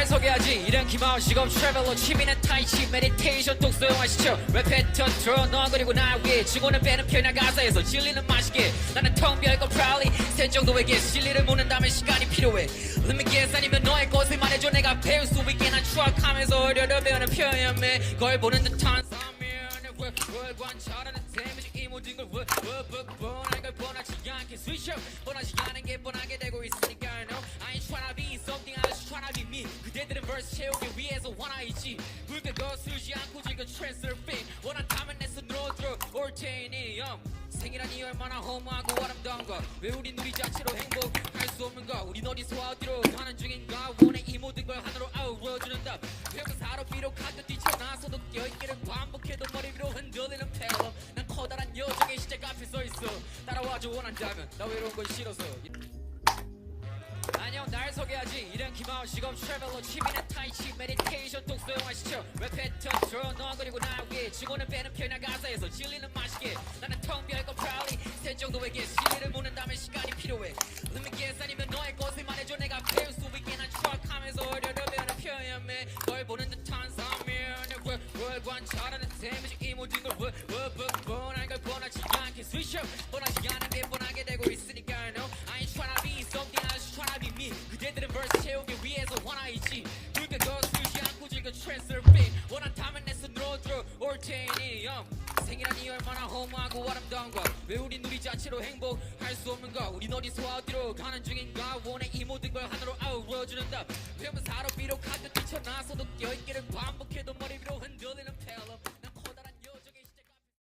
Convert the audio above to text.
소개하지 이런 기마운 직업 트래블러 취미는 타이치 메디테이션 독 소용하시죠 랩 패턴 들어 너 그리고 나 위에 지고는 빼는 편이야 가사에서 진리는 맛있게 나는 텅 비어있고 proudly 새 정도에게 진리를 묻는다면 시간이 필요해 Let me guess 아니면 너의 것을 말해줘 내가 배울 수 있게 난 추억하면서 어려려 배우는 표현에 걸 보는 듯한 뭘 관찰하는 데미지 이 모든 걸 뻔한 걸 뻔하지 않게 스위쳐 뻔하지 않은 게 뻔하게 되고 있으니까 no I ain't tryna be something I just tryna be me 그대들은 verse 채우기 위해서 원하있지 굵게 거슬지 않고 즐겨 트랜스레핑 원한다면 내 손으로 들어 올테니 생이라니 얼마나 허무하고 아름다운가 왜 우린 우리 자체로 행복할 수 없는가 우린 어디서 어디로 가는 중인가 원해 이 모든 걸 하나로 아우러주는 답 회사로 비록 학교 뛰쳐나서도 껴있기를 반복해도 머리 위로 흔들리는 펠럼 난 커다란 여정의 시작 앞에 서있어 따라와줘 원한다면 나 외로운 건 싫어서 안녕 날 소개하지 이런 기마운 직업 트래블러 취미는 타이치 메디테이션 독 소용하시죠 랩 패턴 들어 너 그리고 나 위에 지고는 빼는 편이야 가사에서 진리는 맛있게 나는 텅 비어있고 proudly 새 정도에게 진리를 묻는다면 시간이 필요해 Let me guess 아니면 너의 것을 말해줘 내가 배울 수 있게 난 추억하면서 어려려 배우는 표현에 걸 보는 듯한 사면에 뭘 관찰하는 데미지 이 모든 걸 뻔한 걸 뻔하지 않게 스위쳐 뻔하지 않은 게 뻔하게 되고 있으니까 no I ain't tryna be something I just tryna be me 그대들은 verse 채우기 위해서 원하있지 굵게 거슬지 않고 즐겨 트랜스레핑 원한다면 내 손으로 들어 올테니 생이라니 얼마나 허무하고 아름다운가 왜 우린 우리 자체로 행복할 수 없는가 우린 어디서 어디로 가는 중인가 원해 이 모든 걸 하나로 아우러주는 답 회사로 비록 학교 뛰쳐나서도 껴있기를 반복해도 머리 위로 흔들리는 펠럼